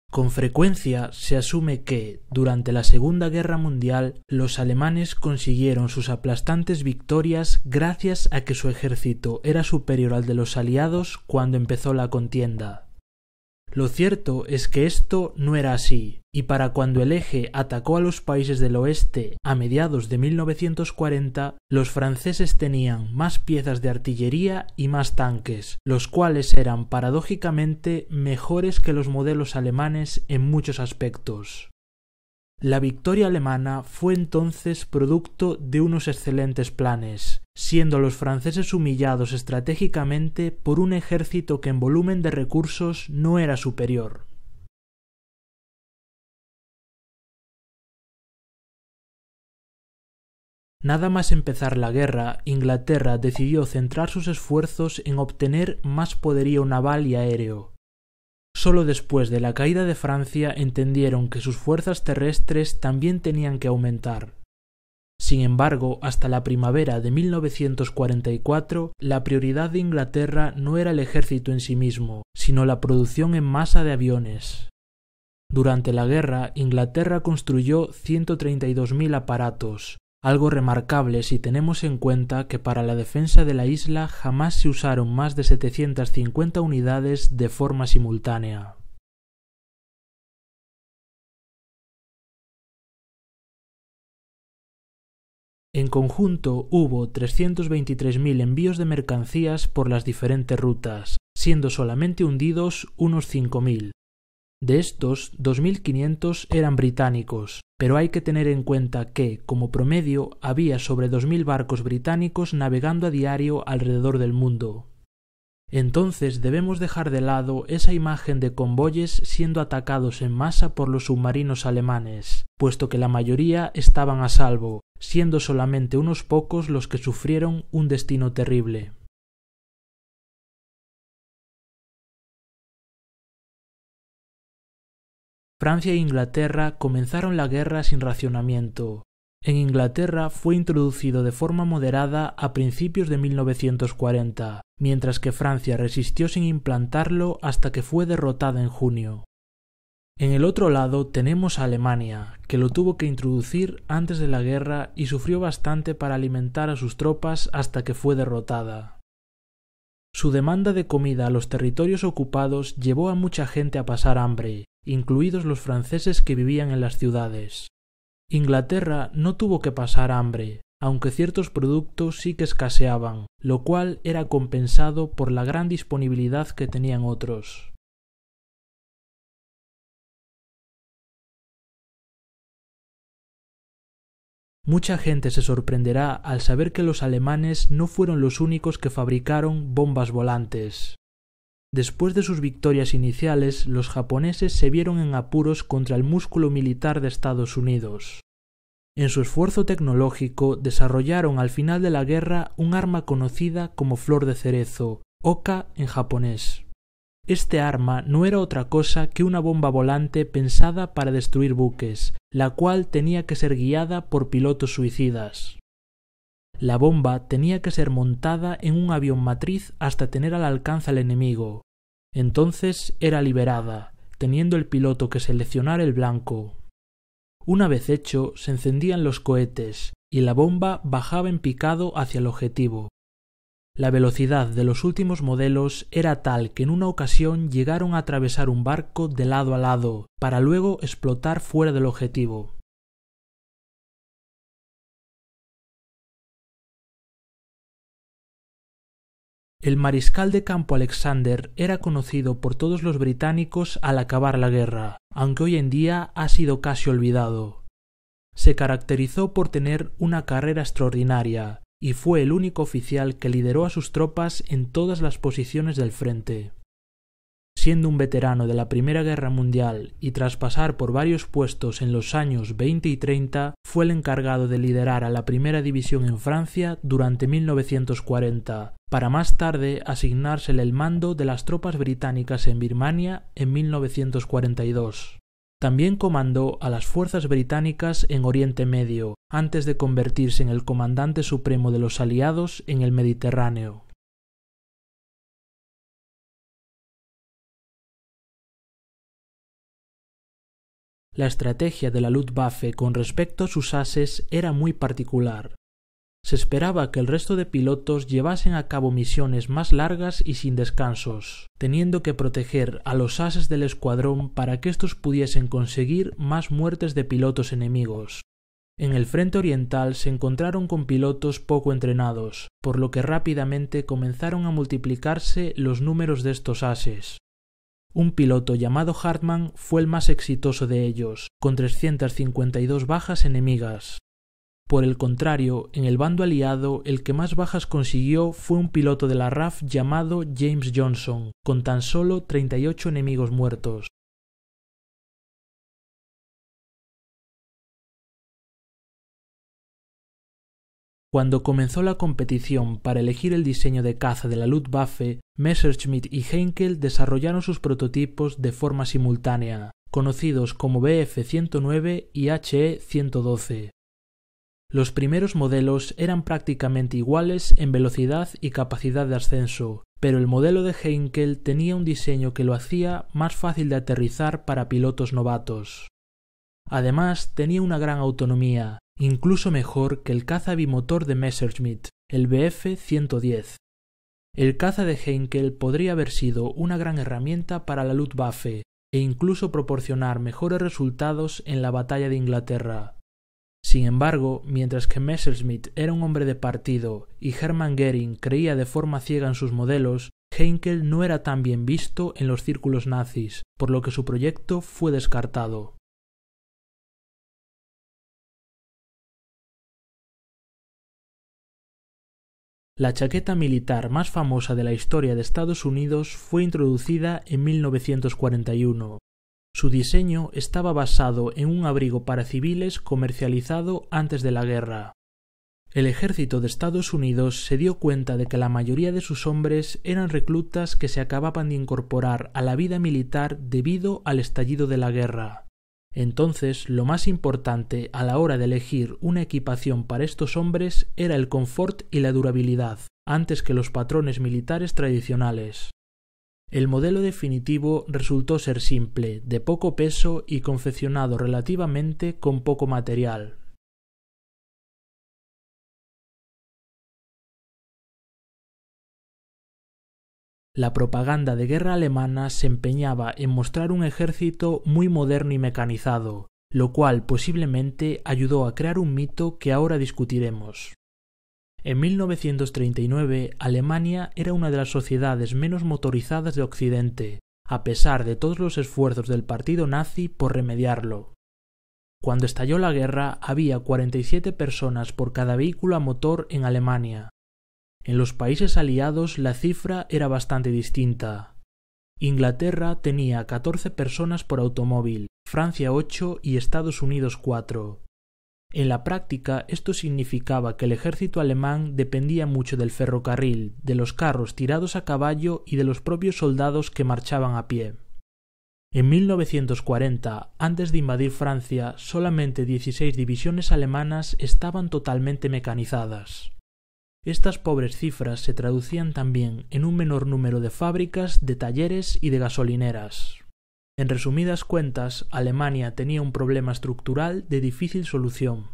Con frecuencia se asume que, durante la Segunda Guerra Mundial, los alemanes consiguieron sus aplastantes victorias gracias a que su ejército era superior al de los aliados cuando empezó la contienda. Lo cierto es que esto no era así, y para cuando el Eje atacó a los países del oeste a mediados de 1940, los franceses tenían más piezas de artillería y más tanques, los cuales eran paradójicamente mejores que los modelos alemanes en muchos aspectos. La victoria alemana fue entonces producto de unos excelentes planes, siendo los franceses humillados estratégicamente por un ejército que en volumen de recursos no era superior. Nada más empezar la guerra, Inglaterra decidió centrar sus esfuerzos en obtener más poderío naval y aéreo. Solo después de la caída de Francia entendieron que sus fuerzas terrestres también tenían que aumentar. Sin embargo, hasta la primavera de 1944, la prioridad de Inglaterra no era el ejército en sí mismo, sino la producción en masa de aviones. Durante la guerra, Inglaterra construyó 132.000 aparatos, algo remarcable si tenemos en cuenta que para la defensa de la isla jamás se usaron más de 750 unidades de forma simultánea. En conjunto hubo 323.000 envíos de mercancías por las diferentes rutas, siendo solamente hundidos unos 5.000. De estos, 2.500 eran británicos, pero hay que tener en cuenta que, como promedio, había sobre 2.000 barcos británicos navegando a diario alrededor del mundo. Entonces debemos dejar de lado esa imagen de convoyes siendo atacados en masa por los submarinos alemanes, puesto que la mayoría estaban a salvo, siendo solamente unos pocos los que sufrieron un destino terrible. Francia e Inglaterra comenzaron la guerra sin racionamiento. En Inglaterra fue introducido de forma moderada a principios de 1940, mientras que Francia resistió sin implantarlo hasta que fue derrotada en junio. En el otro lado tenemos a Alemania, que lo tuvo que introducir antes de la guerra y sufrió bastante para alimentar a sus tropas hasta que fue derrotada. Su demanda de comida a los territorios ocupados llevó a mucha gente a pasar hambre, incluidos los franceses que vivían en las ciudades. Inglaterra no tuvo que pasar hambre, aunque ciertos productos sí que escaseaban, lo cual era compensado por la gran disponibilidad que tenían otros. Mucha gente se sorprenderá al saber que los alemanes no fueron los únicos que fabricaron bombas volantes. Después de sus victorias iniciales, los japoneses se vieron en apuros contra el músculo militar de Estados Unidos. En su esfuerzo tecnológico desarrollaron al final de la guerra un arma conocida como flor de cerezo, oka en japonés. Este arma no era otra cosa que una bomba volante pensada para destruir buques, la cual tenía que ser guiada por pilotos suicidas. La bomba tenía que ser montada en un avión matriz hasta tener al alcance al enemigo. Entonces era liberada, teniendo el piloto que seleccionar el blanco. Una vez hecho, se encendían los cohetes y la bomba bajaba en picado hacia el objetivo. La velocidad de los últimos modelos era tal que en una ocasión llegaron a atravesar un barco de lado a lado, para luego explotar fuera del objetivo. El mariscal de campo Alexander era conocido por todos los británicos al acabar la guerra, aunque hoy en día ha sido casi olvidado. Se caracterizó por tener una carrera extraordinaria, y fue el único oficial que lideró a sus tropas en todas las posiciones del frente. Siendo un veterano de la Primera Guerra Mundial y tras pasar por varios puestos en los años 20 y 30, fue el encargado de liderar a la Primera División en Francia durante 1940, para más tarde asignársele el mando de las tropas británicas en Birmania en 1942. También comandó a las fuerzas británicas en Oriente Medio, antes de convertirse en el comandante supremo de los aliados en el Mediterráneo. La estrategia de la Luftwaffe con respecto a sus ases era muy particular. Se esperaba que el resto de pilotos llevasen a cabo misiones más largas y sin descansos, teniendo que proteger a los ases del escuadrón para que éstos pudiesen conseguir más muertes de pilotos enemigos. En el frente oriental se encontraron con pilotos poco entrenados, por lo que rápidamente comenzaron a multiplicarse los números de estos ases. Un piloto llamado Hartmann fue el más exitoso de ellos, con 352 bajas enemigas. Por el contrario, en el bando aliado, el que más bajas consiguió fue un piloto de la RAF llamado James Johnson, con tan solo 38 enemigos muertos. Cuando comenzó la competición para elegir el diseño de caza de la Luftwaffe, Messerschmitt y Heinkel desarrollaron sus prototipos de forma simultánea, conocidos como Bf-109 y HE-112. Los primeros modelos eran prácticamente iguales en velocidad y capacidad de ascenso, pero el modelo de Heinkel tenía un diseño que lo hacía más fácil de aterrizar para pilotos novatos. Además, tenía una gran autonomía, incluso mejor que el caza bimotor de Messerschmitt, el Bf-110. El caza de Heinkel podría haber sido una gran herramienta para la Luftwaffe e incluso proporcionar mejores resultados en la batalla de Inglaterra. Sin embargo, mientras que Messerschmitt era un hombre de partido y Hermann Göring creía de forma ciega en sus modelos, Heinkel no era tan bien visto en los círculos nazis, por lo que su proyecto fue descartado. La chaqueta militar más famosa de la historia de Estados Unidos fue introducida en 1941. Su diseño estaba basado en un abrigo para civiles comercializado antes de la guerra. El ejército de Estados Unidos se dio cuenta de que la mayoría de sus hombres eran reclutas que se acababan de incorporar a la vida militar debido al estallido de la guerra. Entonces, lo más importante a la hora de elegir una equipación para estos hombres era el confort y la durabilidad, antes que los patrones militares tradicionales. El modelo definitivo resultó ser simple, de poco peso y confeccionado relativamente con poco material. La propaganda de guerra alemana se empeñaba en mostrar un ejército muy moderno y mecanizado, lo cual posiblemente ayudó a crear un mito que ahora discutiremos. En 1939, Alemania era una de las sociedades menos motorizadas de Occidente, a pesar de todos los esfuerzos del partido nazi por remediarlo. Cuando estalló la guerra, había 47 personas por cada vehículo a motor en Alemania. En los países aliados la cifra era bastante distinta. Inglaterra tenía 14 personas por automóvil, Francia 8 y Estados Unidos 4. En la práctica, esto significaba que el ejército alemán dependía mucho del ferrocarril, de los carros tirados a caballo y de los propios soldados que marchaban a pie. En 1940, antes de invadir Francia, solamente 16 divisiones alemanas estaban totalmente mecanizadas. Estas pobres cifras se traducían también en un menor número de fábricas, de talleres y de gasolineras. En resumidas cuentas, Alemania tenía un problema estructural de difícil solución.